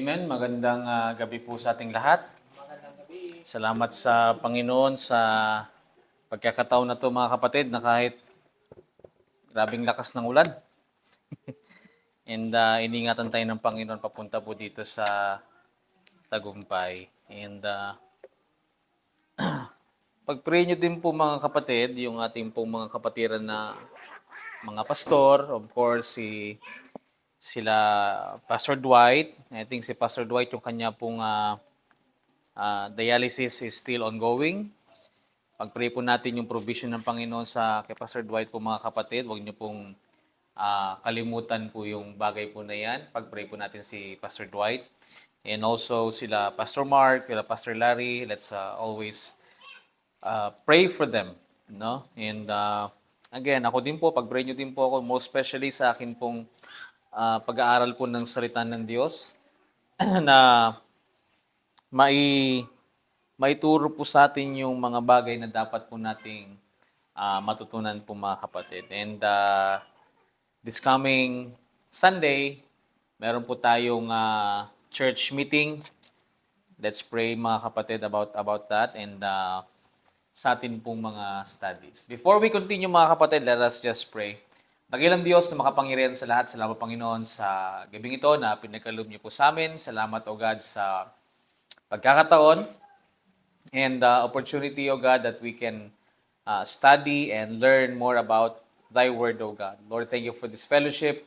Amen. Magandang gabi po sa ating lahat. Salamat sa Panginoon sa pagkakataon na to mga kapatid na kahit grabing lakas ng ulan. And iningatan tayo ng Panginoon papunta po dito sa Tagumpay. And pag-pray nyo din po mga kapatid, yung ating pong mga kapatiran na mga pastor, of course, sila Pastor Dwight. I think si Pastor Dwight yung kanya pong dialysis is still ongoing. Pag-pray po natin yung provision ng Panginoon sa kay Pastor Dwight po mga kapatid. Huwag niyo pong kalimutan po yung bagay po na yan. Pag-pray po natin si Pastor Dwight. And also sila Pastor Mark, sila Pastor Larry. Let's always pray for them. No? And again, ako din po, pag-pray nyo din po ako, most especially sa akin pong pag-aaral po ng salita ng Diyos na maituro po sa atin yung mga bagay na dapat po nating matutunan po mga kapatid. And this coming Sunday, meron po tayong church meeting. Let's pray mga kapatid about that and sa atin pong mga studies. Before we continue mga kapatid, let us just pray. Dakilang Diyos na makapangyarihan sa lahat, salamat Panginoon sa gabing ito na pinagkaloob niyo po sa amin. Salamat o God sa pagkakataon and opportunity, O God, that we can study and learn more about Thy Word, O God. Lord, thank you for this fellowship.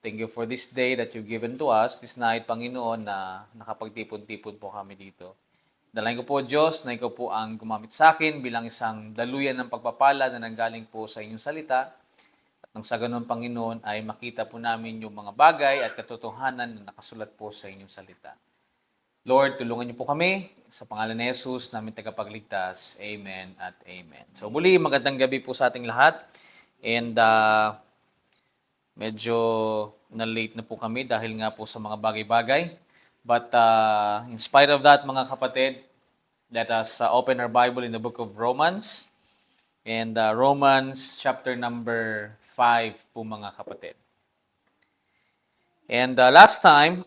Thank you for this day that you've given to us, this night, Panginoon, na nakapagtipon-tipon po kami dito. Dalayan ko po, Diyos, na ikaw po ang gumamit sa akin bilang isang daluyan ng pagpapala na nanggaling po sa inyong salita. At nang sa ganun, Panginoon, ay makita po namin yung mga bagay at katotohanan na nakasulat po sa inyong salita. Lord, tulungan niyo po kami sa pangalan ni Jesus, namin tagapagligtas. Amen at amen. So muli, magandang gabi po sa ating lahat. And medyo na-late na po kami dahil nga po sa mga bagay-bagay. But in spite of that, mga kapatid, let us open our Bible in the book of Romans. And Romans chapter number 5 po mga kapatid. And last time,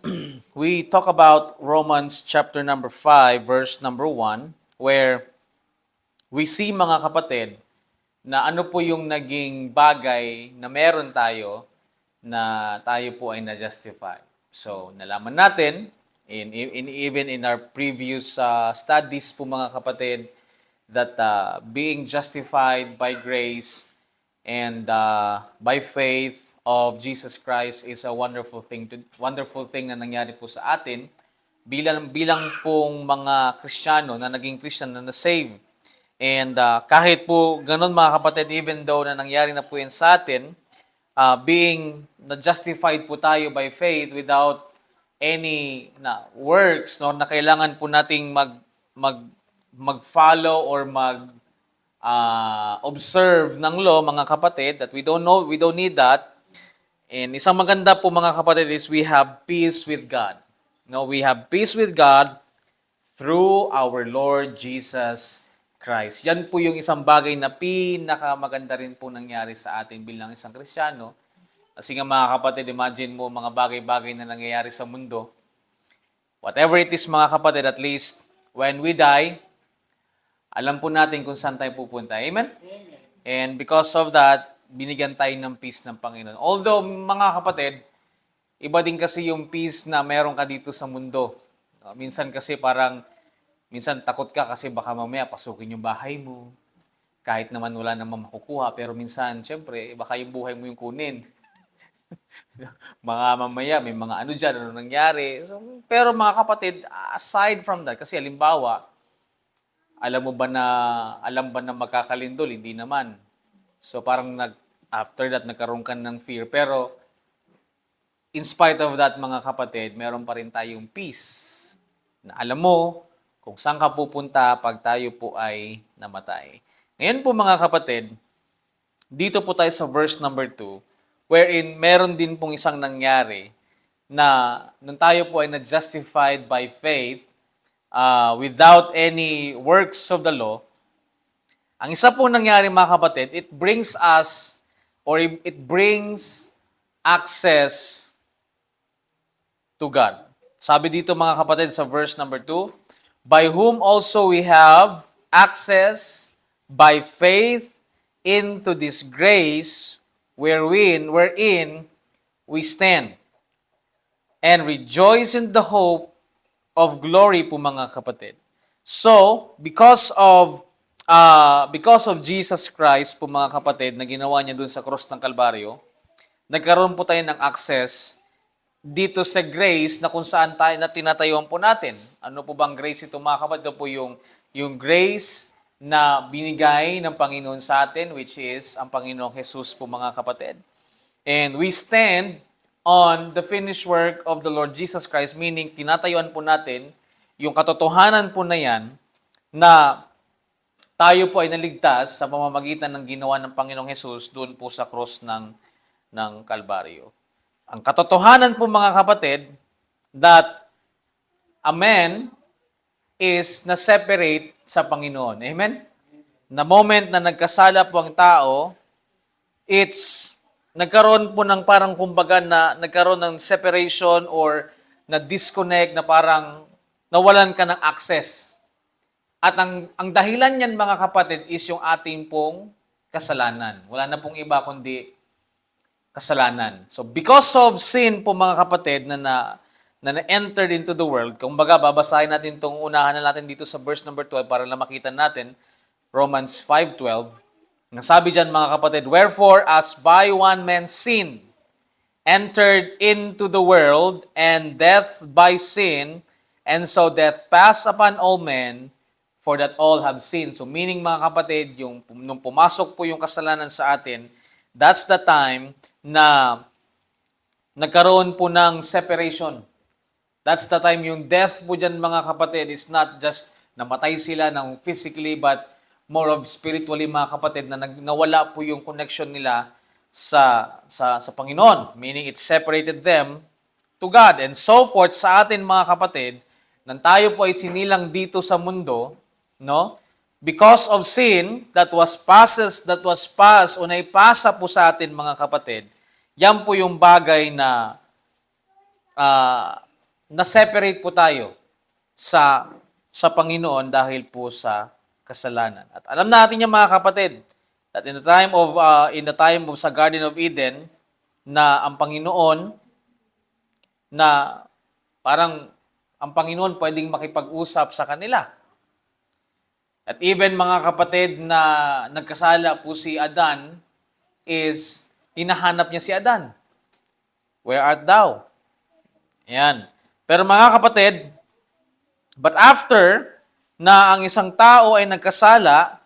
we talked about Romans chapter number 5, verse number 1, where we see mga kapatid na ano po yung naging bagay na meron tayo na tayo po ay na-justify. So, nalaman natin, even in our previous studies po mga kapatid, that being justified by grace and by faith of Jesus Christ is a wonderful thing na nangyari po sa atin bilang pong mga Kristiyano na naging Christian na na-save. And kahit po ganun mga kapatid, even though na nangyari na po yan sa atin, being na-justified po tayo by faith without any works, no, na kailangan po nating mag-follow or observe ng law, mga kapatid, that we don't need that. And isang maganda po mga kapatid is we have peace with God. No, we have peace with God through our Lord Jesus Christ. Yan po yung isang bagay na pinakamaganda rin po nangyari sa atin bilang isang Kristiyano. Kasi nga mga kapatid, imagine mo mga bagay-bagay na nangyayari sa mundo. Whatever it is mga kapatid, at least when we die, alam po natin kung saan tayo pupunta. Amen? Amen. And because of that, binigyan tayo ng peace ng Panginoon. Although, mga kapatid, iba din kasi yung peace na meron ka dito sa mundo. Minsan kasi minsan takot ka kasi baka mamaya pasukin yung bahay mo. Kahit naman wala namang makukuha. Pero minsan, syempre, baka yung buhay mo yung kunin. Mga mamaya, may mga ano dyan, ano nangyari. So, pero mga kapatid, aside from that, kasi halimbawa, alam ba na magkakalindol? Hindi naman. So parang after that, nagkaroon ka ng fear. Pero in spite of that, mga kapatid, meron pa rin tayong peace. Na alam mo kung saan ka pupunta pag tayo po ay namatay. Ngayon po mga kapatid, dito po tayo sa verse number 2, wherein meron din pong isang nangyari na nung tayo po ay na-justified by faith, without any works of the law, ang isa po nangyari mga kapatid, it brings us or it brings access to God. Sabi dito mga kapatid sa verse number 2, by whom also we have access by faith into this grace wherein we stand and rejoice in the hope of glory po mga kapatid. So, because of Jesus Christ po mga kapatid na ginawa niya dun sa cross ng Kalbaryo, nagkaroon po tayo ng access dito sa grace na kung saan tayo na tinatayuan po natin. Ano po bang grace ito mga kapatid? Ito po yung grace na binigay ng Panginoon sa atin, which is ang Panginoong Jesus po mga kapatid. And we stand on the finished work of the Lord Jesus Christ, meaning tinatayuan po natin yung katotohanan po na yan na tayo po ay naligtas sa pamamagitan ng ginawa ng Panginoong Jesus doon po sa cross ng Kalbaryo. Ang katotohanan po mga kapatid, that a man is na-separate sa Panginoon. Amen? Na moment na nagkasala po ang tao, nagkaroon po ng parang kumbaga na nagkaroon ng separation or na disconnect na parang nawalan ka ng access. At ang dahilan niyan mga kapatid is yung ating pong kasalanan. Wala na pong iba kundi kasalanan. So because of sin po mga kapatid na entered into the world, kumbaga babasahin natin itong unahan na natin dito sa verse number 12 para lang makita natin, Romans 5:12. Nasabi dyan mga kapatid, wherefore as by one man sin entered into the world, and death by sin, and so death passed upon all men, for that all have sinned. So meaning mga kapatid, nung pumasok po yung kasalanan sa atin, that's the time na nagkaroon po ng separation. That's the time yung death po dyan mga kapatid is not just namatay sila ng physically but more of spiritually mga kapatid na nawala po yung connection nila sa Panginoon. Meaning it separated them to God. And so forth sa atin mga kapatid, nang tayo po ay sinilang dito sa mundo, no? Because of sin that was passed o naipasa po sa atin mga kapatid, yan po yung bagay na na-separate po tayo sa Panginoon dahil po sa kasalanan. At alam natin yung mga kapatid that in the time of sa Garden of Eden na ang Panginoon na parang ang Panginoon pwedeng makipag-usap sa kanila. At even mga kapatid na nagkasala po si Adan is hinahanap niya si Adan. Where art thou? Ayan. Pero mga kapatid, but after na ang isang tao ay nagkasala,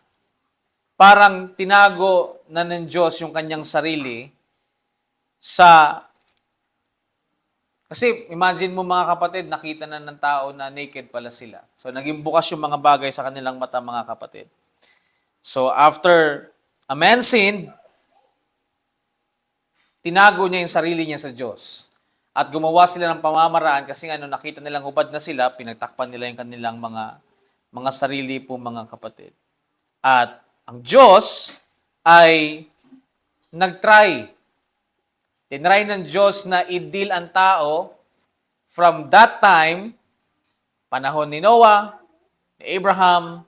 parang tinago na ng Diyos yung kanyang sarili kasi imagine mo mga kapatid, nakita na ng tao na naked pala sila. So naging bukas yung mga bagay sa kanilang mata mga kapatid. So after a man sinned, tinago niya yung sarili niya sa Diyos. At gumawa sila ng pamamaraan kasi nakita nilang hubad na sila, pinagtakpan nila yung kanilang mga sarili po mga kapatid. At ang Diyos ay nagtry. Tinry ng Diyos na i-deal ang tao from that time, panahon ni Noah, ni Abraham,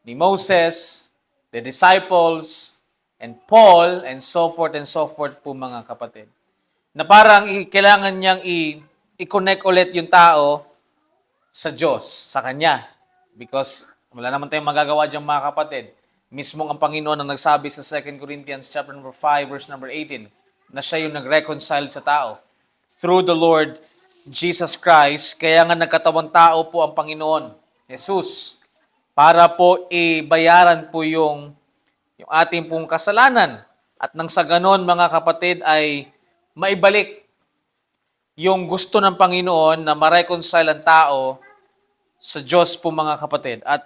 ni Moses, the disciples, and Paul, and so forth po mga kapatid. Na parang kailangan niyang i-connect ulit yung tao sa Diyos, sa Kanya. Because wala naman tayong magagawa dyan mga kapatid. Mismong ang Panginoon ang nagsabi sa 2 Corinthians chapter number 5, verse number 18, na siya yung nag-reconcile sa tao. Through the Lord Jesus Christ, kaya nga nagkatawang tao po ang Panginoon, Jesus, para po ibayaran po yung ating pong kasalanan. At nang sa ganon mga kapatid ay maibalik yung gusto ng Panginoon na ma-reconcile ang tao sa Diyos po mga kapatid. At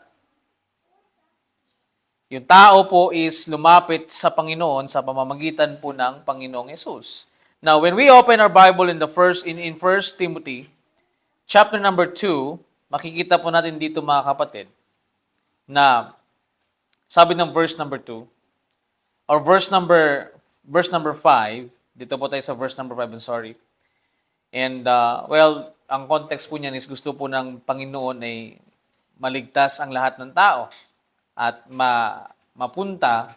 yung tao po is lumapit sa Panginoon sa pamamagitan po ng Panginoong Yesus. Now, when we open our Bible in 1 Timothy, chapter number 2, makikita po natin dito mga kapatid, na sabi ng verse number 2, or verse number 5, dito po tayo sa verse number 5, I'm sorry. And, ang context po niyan is gusto po ng Panginoon ay maligtas ang lahat ng tao at mapunta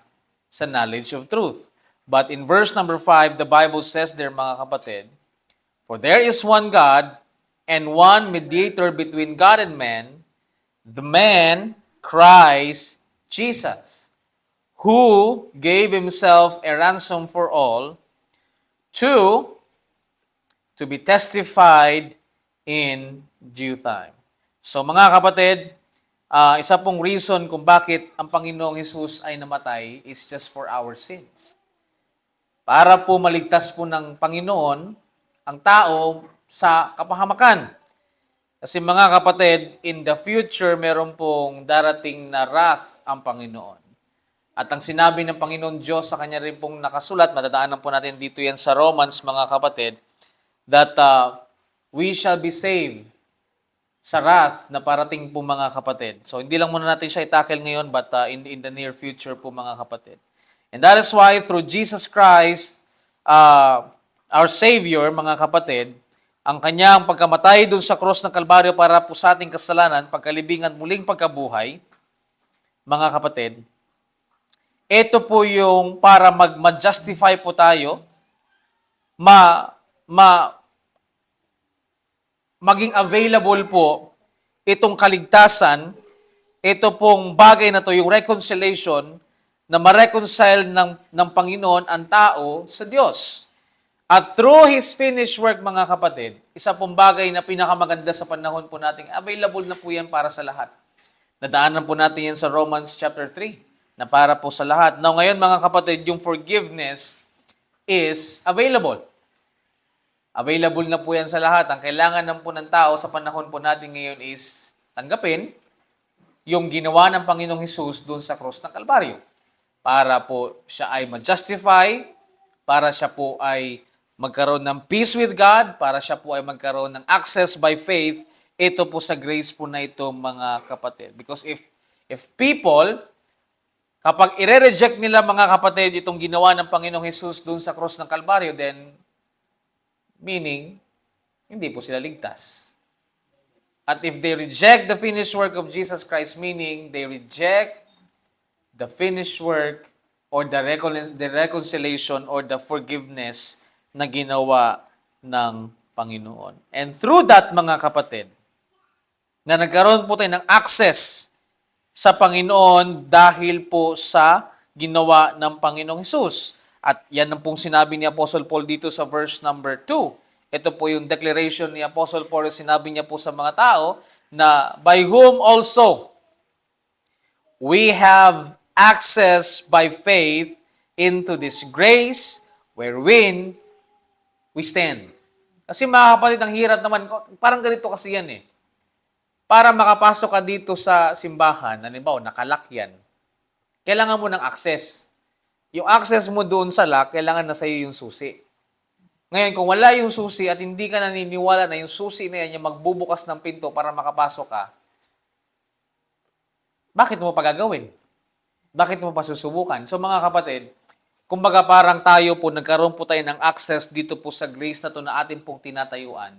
sa knowledge of truth. But in verse number 5, the Bible says there, mga kapatid, "For there is one God and one mediator between God and man, the man Christ Jesus, who gave himself a ransom for all, to be testified in due time." So mga kapatid, isa pong reason kung bakit ang Panginoong Hesus ay namatay is just for our sins. Para po maligtas po ng Panginoon ang tao sa kapahamakan. Kasi mga kapatid, in the future, meron pong darating na wrath ang Panginoon. At ang sinabi ng Panginoon Diyos sa kanya rin pong nakasulat, madadaanan po natin dito yan sa Romans, mga kapatid, that we shall be saved sa wrath na parating po, mga kapatid. So hindi lang muna natin siya itackle ngayon, but in the near future po, mga kapatid. And that is why through Jesus Christ, our Savior, mga kapatid, ang kanyang pagkamatay doon sa cross ng Kalbaryo para po sa ating kasalanan, pagkalibingan muling pagkabuhay, mga kapatid, ito po yung para mag-justify po tayo, maging available po itong kaligtasan, ito pong bagay na to, yung reconciliation, na ma-reconcile ng Panginoon ang tao sa Diyos. At through His finished work, mga kapatid, isa pong bagay na pinakamaganda sa panahon po natin, available na po yan para sa lahat. Nadaanan po natin yan sa Romans chapter 3, na para po sa lahat. Now ngayon, mga kapatid, yung forgiveness is available. Available na po yan sa lahat. Ang kailangan ng po ng tao sa panahon po natin ngayon is tanggapin yung ginawa ng Panginoong Hesus doon sa cross ng Kalbaryo. Para po siya ay ma-justify, para siya po ay magkaroon ng peace with God, para siya po ay magkaroon ng access by faith, ito po sa grace po na ito, mga kapatid. Because if people, kapag i-reject nila, mga kapatid, itong ginawa ng Panginoong Hesus doon sa cross ng Kalbaryo, then meaning, hindi po sila ligtas. At if they reject the finished work of Jesus Christ, meaning they reject the finished work or the reconciliation or the forgiveness na ginawa ng Panginoon. And through that, mga kapatid, na nagkaroon po tayo ng access sa Panginoon dahil po sa ginawa ng Panginoong Hesus. At yan ang pong sinabi ni Apostle Paul dito sa verse number 2. Ito po yung declaration ni Apostle Paul, sinabi niya po sa mga tao na by whom also we have access by faith into this grace wherein we stand. Kasi mga kapatid, ang hirap naman, parang ganito kasi yan eh. Para makapasok ka dito sa simbahan, halimbawa, nakalock yan, kailangan mo ng access. Yung access mo doon sa lock, kailangan na sa'yo yung susi. Ngayon, kung wala yung susi at hindi ka naniniwala na yung susi na yan yung magbubukas ng pinto para makapasok ka, bakit mo pa gagawin? Bakit mo pa susubukan? So mga kapatid, kumbaga parang tayo po, nagkaroon po tayo ng access dito po sa grace na to na atin pong tinatayuan.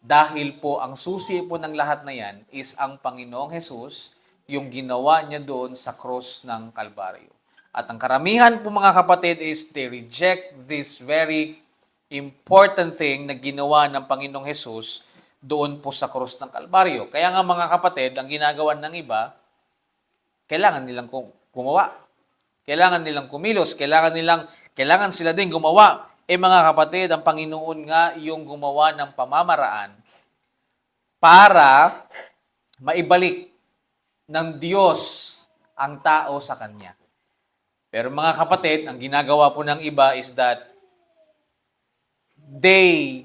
Dahil po ang susi po ng lahat na yan is ang Panginoong Hesus, yung ginawa niya doon sa cross ng Kalbaryo. At ang karamihan po, mga kapatid, is they reject this very important thing na ginawa ng Panginoong Hesus doon po sa cross ng Kalbaryo. Kaya nga, mga kapatid, ang ginagawa ng iba, kailangan nilang gumawa. Kailangan nilang kumilos. Kailangan sila din gumawa. Mga kapatid, ang Panginoon nga yung gumawa ng pamamaraan para maibalik ng Diyos ang tao sa Kanya. Pero mga kapatid, ang ginagawa po ng iba is that they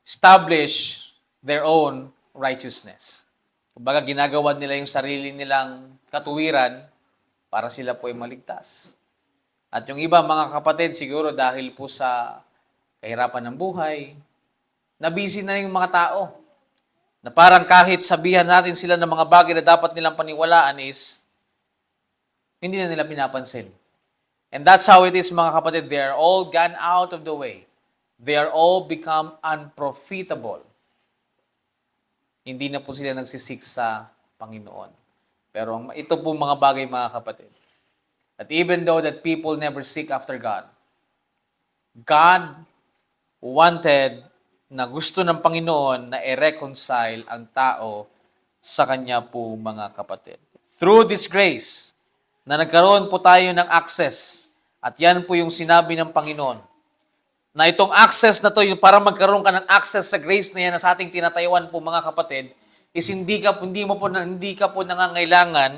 establish their own righteousness. Kumbaga, ginagawa nila yung sarili nilang katuwiran para sila po ay maligtas. At yung iba, mga kapatid, siguro dahil po sa kahirapan ng buhay, nabisi na yung mga tao. Na parang kahit sabihan natin sila ng mga bagay na dapat nilang paniwalaan is, hindi na nila pinapansin. And that's how it is, mga kapatid. They are all gone out of the way. They are all become unprofitable. hindi na po sila nagsisik sa Panginoon. Pero ito po mga bagay mga kapatid. That even though that people never seek after God, God wanted na gusto ng Panginoon na i-reconcile ang tao sa Kanya po mga kapatid. Through this grace, na nagkaroon po tayo ng access, at yan po yung sinabi ng Panginoon, na itong access na to, yung para magkaroon ka ng access sa grace na yan na sa ating tinatayuan po mga kapatid, is hindi ka po nangangailangan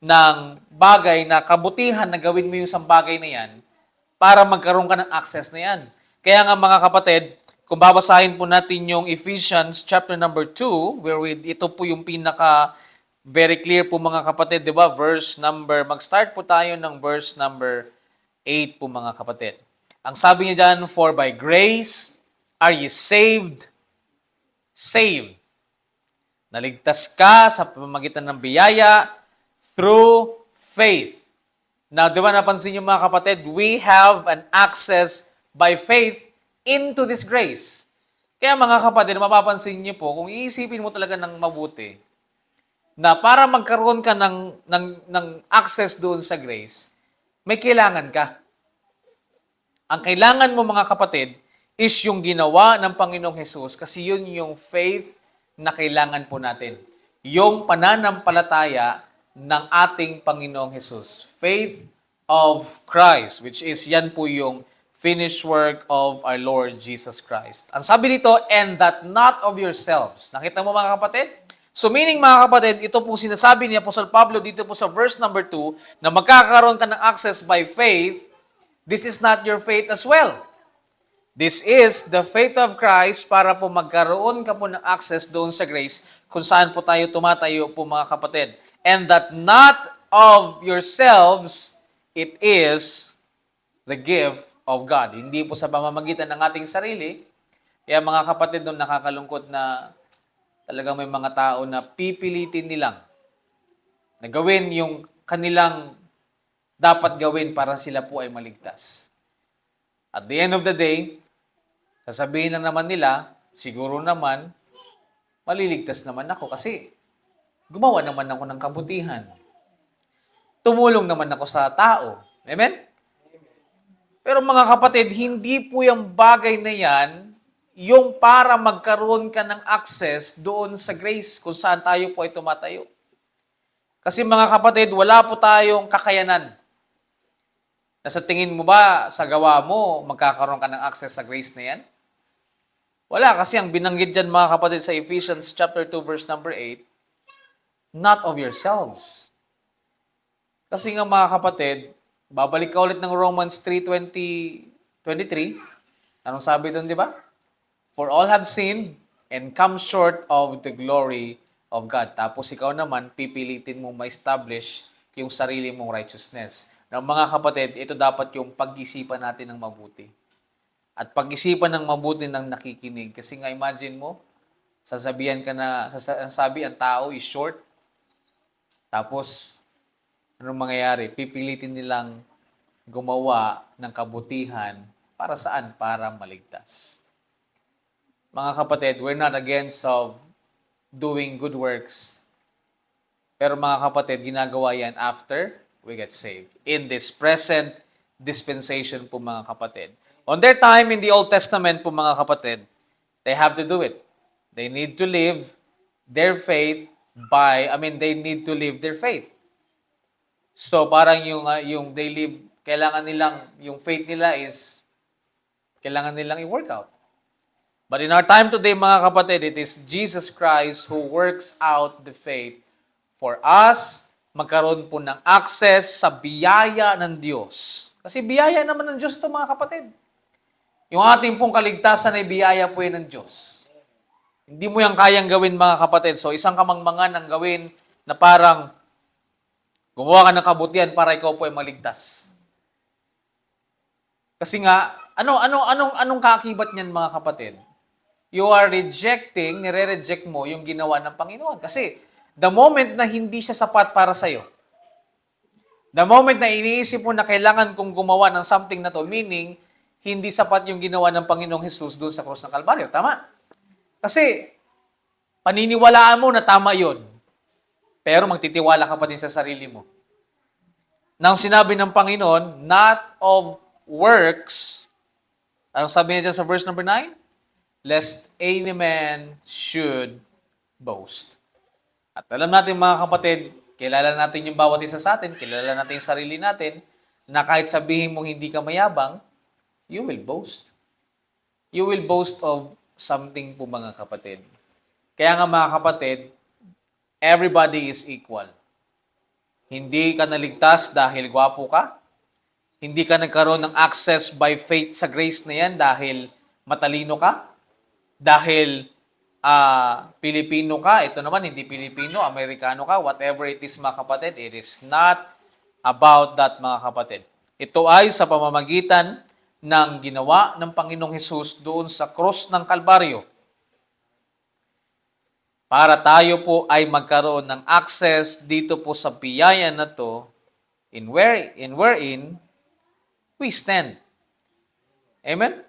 ng bagay na kabutihan na gawin mo yung isang bagay na yan para magkaroon ka ng access na yan. Kaya nga mga kapatid, kung babasahin po natin yung Ephesians chapter number 2, where ito po yung pinaka very clear po mga kapatid, di ba? Mag-start po tayo ng verse number 8 po mga kapatid. Ang sabi niya dyan, for by grace are ye saved. Saved. Naligtas ka sa pamamagitan ng biyaya through faith. Now, di ba napansin niyo mga kapatid, we have an access by faith into this grace. Kaya mga kapatid, mapapansin niyo po, kung iisipin mo talaga ng mabuti, na para magkaroon ka ng access doon sa grace, may kailangan ka. Ang kailangan mo mga kapatid is yung ginawa ng Panginoong Hesus kasi yun yung faith na kailangan po natin. Yung pananampalataya ng ating Panginoong Hesus. Faith of Christ, which is yan po yung finished work of our Lord Jesus Christ. Ang sabi dito, and that not of yourselves. Nakita mo mga kapatid? So meaning mga kapatid, ito po sinasabi ni Apostle Pablo dito po sa verse number 2 na magkakaroon ka ng access by faith. This is not your faith as well. This is the faith of Christ para po magkaroon ka po ng access doon sa grace kung saan po tayo tumatayo po mga kapatid. And that not of yourselves, it is the gift of God. Hindi po sa pamamagitan ng ating sarili. Kaya mga kapatid, doon nakakalungkot na talagang may mga tao na pipilitin nilang na gawin yung kanilang dapat gawin para sila po ay maligtas. At the end of the day, sasabihin lang naman nila, siguro naman, maliligtas naman ako kasi gumawa naman ako ng kabutihan. Tumulong naman ako sa tao. Amen? Pero mga kapatid, hindi po yung bagay na yan yung para magkaroon ka ng access doon sa grace kung saan tayo po ay tumatayo. Kasi mga kapatid, wala po tayong kakayanan. Nasa tingin mo ba sa gawa mo, magkakaroon ka ng access sa grace na yan? Wala, kasi ang binanggit dyan mga kapatid sa Ephesians chapter 2 verse number 8, not of yourselves. Kasi nga mga kapatid, babalik ka ulit ng Romans 3:23. Anong sabi doon, di ba? For all have sinned and come short of the glory of God. Tapos ikaw naman, pipilitin mo ma-establish yung sarili mong righteousness. Now, mga kapatid, ito dapat yung pag-isipan natin ng mabuti. At pag-isipan ng mabuti ng nakikinig. Kasi nga, imagine mo, sasabi ang tao is short. Tapos, anong mangyayari? Pipilitin nilang gumawa ng kabutihan para saan? Para maligtas. Mga kapatid, we're not against of doing good works. Pero mga kapatid, ginagawa yan after we get saved. In this present dispensation po mga kapatid. On their time in the Old Testament po mga kapatid, they have to do it. They need to live their faith they need to live their faith. So parang yung they live, kailangan nilang, yung faith nila is, kailangan nilang i-work out. But in our time today mga kapatid, it is Jesus Christ who works out the faith for us, magkaroon po ng access sa biyaya ng Diyos. Kasi biyaya naman ng Diyos ito mga kapatid. Yung ating pong kaligtasan ay biyaya po yan ng Diyos. Hindi mo yan kayang gawin mga kapatid. So isang kamangmangan ang gawin na parang gumawa ka ng kabutihan para ikaw po ay maligtas. Kasi nga, anong kaakibat niyan mga kapatid? You are nire-reject mo yung ginawa ng Panginoon. Kasi the moment na hindi siya sapat para sa'yo, the moment na iniisip mo na kailangan kong gumawa ng something na to, meaning, hindi sapat yung ginawa ng Panginoong Jesus doon sa krus ng Kalbaryo. Tama? Kasi, Paniniwalaan mo na tama yon, pero magtitiwala ka pa din sa sarili mo. Nang sinabi ng Panginoon, not of works, ang sabi niya dyan sa verse number 9, lest any man should boast. At alam natin mga kapatid, kilala natin yung bawat isa sa atin, kilala natin yung sarili natin, na kahit sabihin mong hindi ka mayabang, you will boast. You will boast of something po mga kapatid. Kaya nga mga kapatid, everybody is equal. Hindi ka naligtas dahil gwapo ka. Hindi ka nagkaroon ng access by faith sa grace na yan dahil matalino ka. Dahil Pilipino ka. Ito naman, hindi Pilipino, Amerikano ka. Whatever it is mga kapatid, it is not about that mga kapatid. Ito ay sa pamamagitan ng ginawa ng Panginoong Hesus doon sa cross ng Kalbaryo. Para tayo po ay magkaroon ng access dito po sa biyaya na to in wherein we stand. Amen?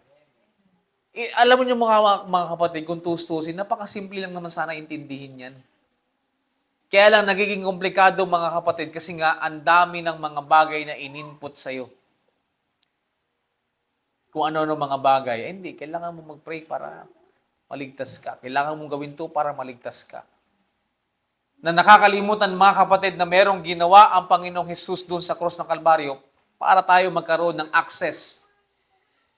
Alam mo niyo mga kapatid, kung tustusin, napakasimple lang naman sana intindihin yan. Kaya lang nagiging komplikado mga kapatid kasi nga ang dami ng mga bagay na in-input sa'yo. Kung ano-ano mga bagay, hindi, kailangan mo mag-pray para maligtas ka. Kailangan mong gawin to para maligtas ka. Na nakakalimutan mga kapatid na merong ginawa ang Panginoong Hesus doon sa cross ng Kalbaryo para tayo magkaroon ng access.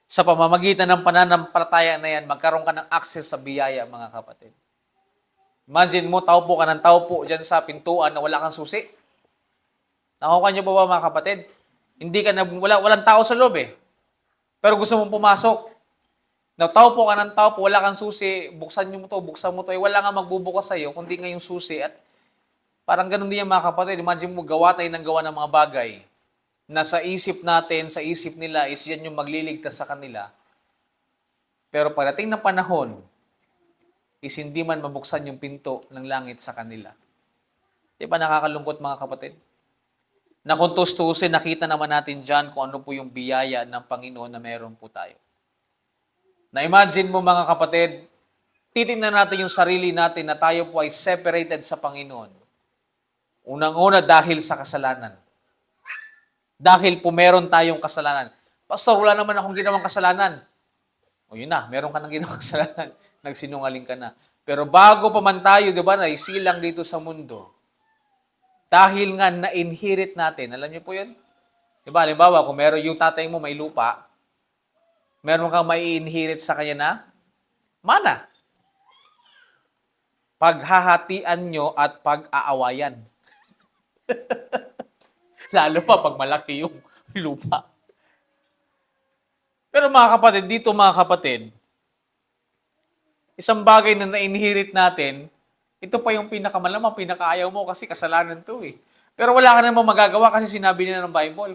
Sa pamamagitan ng pananampalataya na yan, magkaroon ka ng access sa biyaya mga kapatid. Imagine mo, taupo ka ng taupo dyan sa pintuan na wala kang susi. Nakuha niyo ba mga kapatid? Hindi ka na, walang tao sa loob eh. Pero gusto mong pumasok. Taupo ka ng taupo, wala kang susi, buksan mo to, wala nga magbubukas sa'yo, kundi nga yung susi. At parang ganun din yan mga kapatid. Imagine mo, gawa tayo ng gawa ng mga bagay na sa isip natin, sa isip nila, is yan yung magliligtas sa kanila. Pero pagdating ng panahon, is hindi man mabuksan yung pinto ng langit sa kanila. Di ba nakakalungkot mga kapatid? Na kung tustusin, nakita naman natin dyan kung ano po yung biyaya ng Panginoon na meron po tayo. Na-imagine mo mga kapatid, titingnan natin yung sarili natin na tayo po ay separated sa Panginoon. Unang-una dahil sa kasalanan. Dahil po meron tayong kasalanan. Pastor, wala naman akong ginawang kasalanan. O yun na, meron ka nang ginawang kasalanan. Nagsinungaling ka na. Pero bago pa man tayo, di ba, naisilang dito sa mundo, dahil nga na-inherit natin, alam niyo po yun? Di ba, halimbawa, kung meron yung tatay mo may lupa, meron kang mai-inherit sa kanya na mana. Paghahatian nyo at pag-aawayan. Lalo pa pag malaki yung lupa. Pero mga kapatid, dito mga kapatid, isang bagay na na-inherit natin, ito pa yung pinakamalamang, pinakaayaw mo kasi kasalanan to eh. Pero wala ka namang magagawa kasi sinabi nila ng Bible,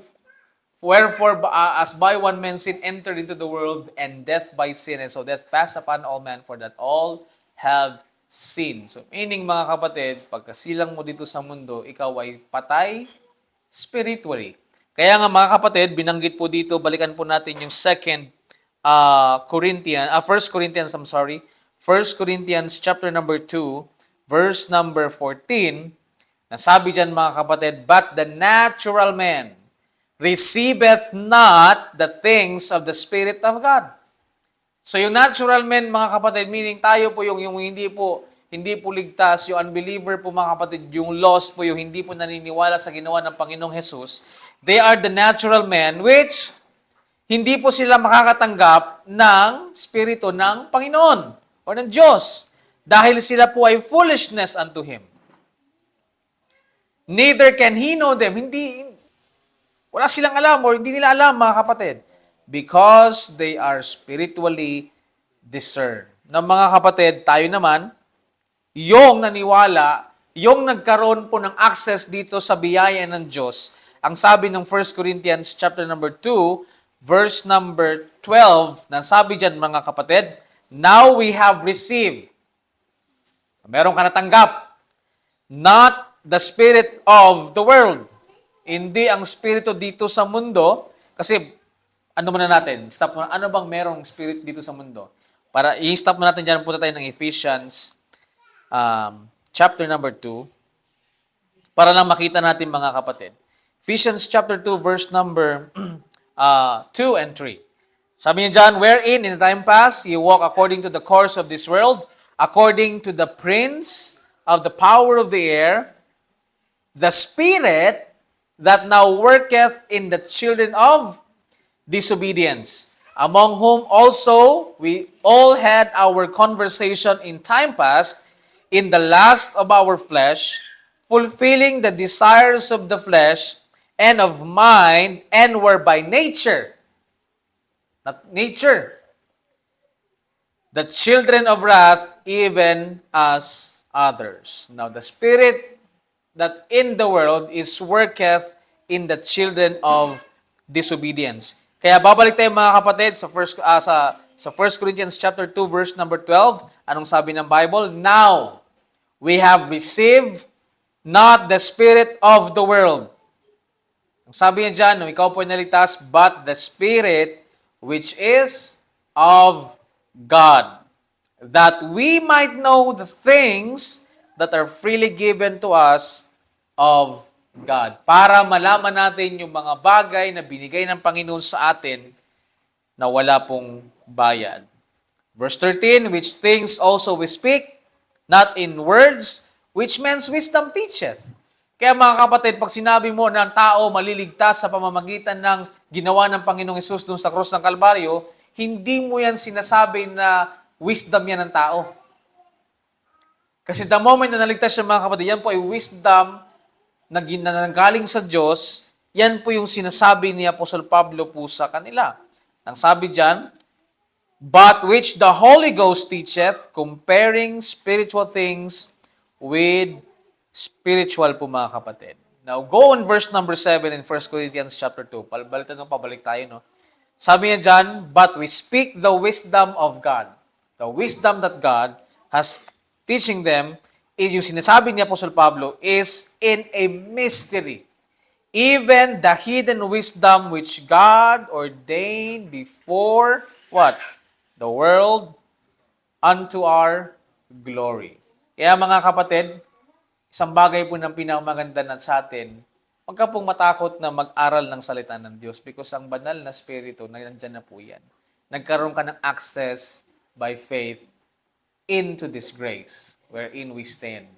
wherefore, as by one man sin entered into the world, and death by sin, and so death passed upon all men, for that all have sinned. So, meaning mga kapatid, pagkasilang mo dito sa mundo, ikaw ay patay spiritually. Kaya nga mga kapatid, binanggit po dito, balikan po natin yung 1 Corinthians, First Corinthians chapter number 2, verse number 14, nasabi dyan mga kapatid, but the natural man receiveth not the things of the Spirit of God. So yung natural man mga kapatid, meaning tayo po yung hindi po ligtas, yung unbeliever po mga kapatid, yung lost po, yung hindi po naniniwala sa ginawa ng Panginoong Jesus, they are the natural men which hindi po sila makakatanggap ng Espiritu ng Panginoon o ng Diyos dahil sila po ay foolishness unto Him. Neither can He know them. Wala silang alam or hindi nila alam mga kapatid because they are spiritually discerned. Na mga kapatid, tayo naman, yung naniwala, yung nagkaroon po ng access dito sa biyaya ng Diyos, ang sabi ng 1 Corinthians chapter number 2, verse number 12, na sabi dyan mga kapatid, now we have received, meron ka natanggap, not the spirit of the world. Hindi ang spirito dito sa mundo, kasi ano muna natin, stop muna, ano bang merong spirit dito sa mundo? Para i-stop muna natin dyan, punta tayo ng Ephesians chapter number 2, para lang makita natin mga kapatid. Ephesians chapter 2, verse number 2 and 3. Sabi niya dyan, wherein in the time past, you walk according to the course of this world, according to the prince of the power of the air, the spirit that now worketh in the children of disobedience, among whom also we all had our conversation in time past, in the lust of our flesh, fulfilling the desires of the flesh and of mind, and were by nature, not nature, the children of wrath, even as others. Now, the spirit that in the world is worketh in the children of disobedience. Kaya babalik tayo mga kapatid sa First Corinthians chapter 2 verse number 12. Anong sabi ng Bible? Now we have received not the spirit of the world. Ang sabi niya dyan, nung ikaw po ay naligtas, but the spirit which is of God, that we might know the things that are freely given to us of God. Para malaman natin yung mga bagay na binigay ng Panginoon sa atin na wala pong bayad. Verse 13, which things also we speak, not in words, which men's wisdom teacheth. Kaya mga kapatid, pag sinabi mo na ang tao maliligtas sa pamamagitan ng ginawa ng Panginoong Hesus dun sa krus ng Kalbaryo, hindi mo yan sinasabi na wisdom yan ng tao. Kasi the moment na naligtas siya mga kapatid, yan po ay wisdom na nanggaling sa Diyos, yan po yung sinasabi ni Apostol Pablo po sa kanila. Ang sabi dyan, but which the Holy Ghost teacheth, comparing spiritual things with spiritual po mga kapatid. Now, go on verse number 7 in 1 Corinthians chapter 2. Pabalik tayo, no? Sabi niya dyan, but we speak the wisdom of God. The wisdom that God has teaching them, is yung sinasabi ni Apostle Pablo, is in a mystery. Even the hidden wisdom which God ordained before, what? The world unto our glory. Kaya mga kapatid, isang bagay po ng pinakamaganda na sa atin, huwag ka pong matakot na mag-aral ng salita ng Diyos because ang banal na spirito, nandiyan na po yan. Nagkaroon ka ng access by faith into this grace wherein we stand.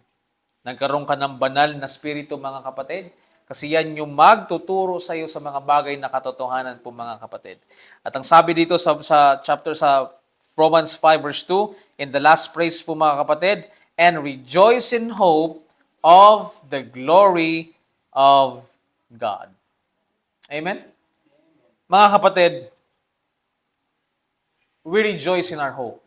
Nagkaroon ka ng banal na spirito mga kapatid, kasi yan yung magtuturo sa iyo sa mga bagay na katotohanan po mga kapatid. At ang sabi dito sa Romans 5 verse 2, in the last praise po mga kapatid, and rejoice in hope of the glory of God. Amen? Mga kapatid, we rejoice in our hope.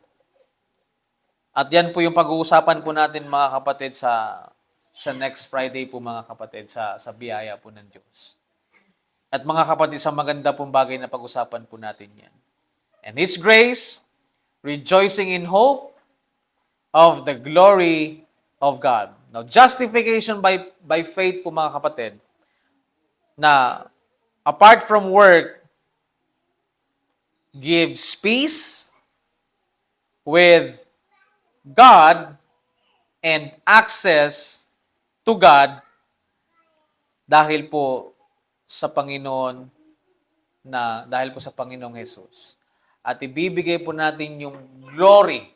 At yan po yung pag-uusapan po natin mga kapatid sa next Friday po mga kapatid sa biyaya po ng Diyos. At mga kapatid, sa maganda pong bagay na pag-usapan po natin yan. And His grace, rejoicing in hope of the glory of God. Now, justification by faith po mga kapatid, na apart from work, gives peace with God and access to God dahil po sa Panginoon dahil po sa Panginoong Jesus. At ibibigay po natin yung glory.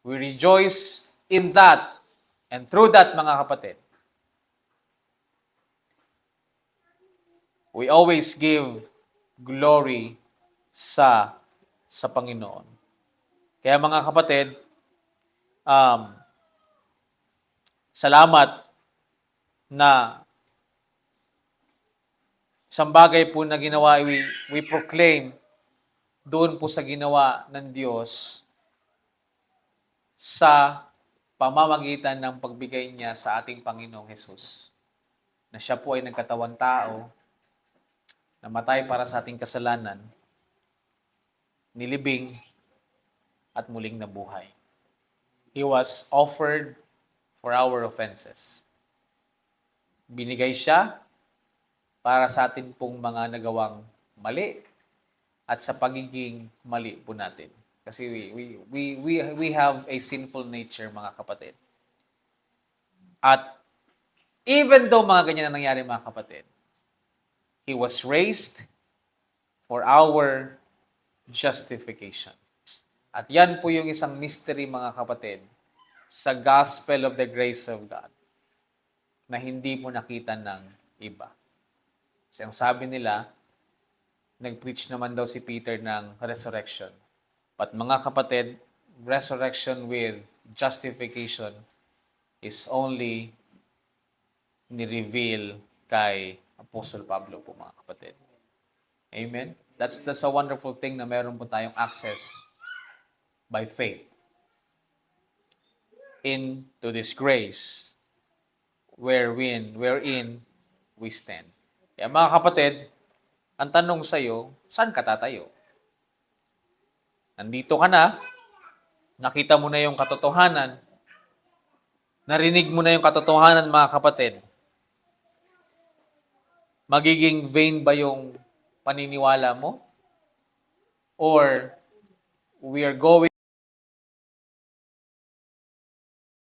We rejoice in that and through that mga kapatid. We always give glory sa Panginoon. Kaya mga kapatid, salamat na isang bagay po na ginawa, we proclaim doon po sa ginawa ng Diyos sa pamamagitan ng pagbigay niya sa ating Panginoong Hesus. Na siya po ay nagkatawang tao, namatay para sa ating kasalanan, nilibing, at muling nabuhay. He was offered for our offenses. Binigay siya para sa atin pong mga nagawang mali at sa pagiging mali po natin. Kasi we have a sinful nature, mga kapatid. At even though mga ganyan ang nangyari, mga kapatid, He was raised for our justification. At yan po yung isang mystery, mga kapatid, sa gospel of the grace of God na hindi mo nakita ng iba. Kasi ang sabi nila, nag-preach naman daw si Peter ng resurrection. But mga kapatid, resurrection with justification is only ni-reveal kay Apostle Pablo po, mga kapatid. Amen? That's a wonderful thing na meron po tayong access by faith into this grace wherein we stand. Kaya mga kapatid, ang tanong sa'yo, saan ka tatayo? Nandito ka na, nakita mo na yung katotohanan, narinig mo na yung katotohanan, mga kapatid. Magiging vain ba yung paniniwala mo? Or we are going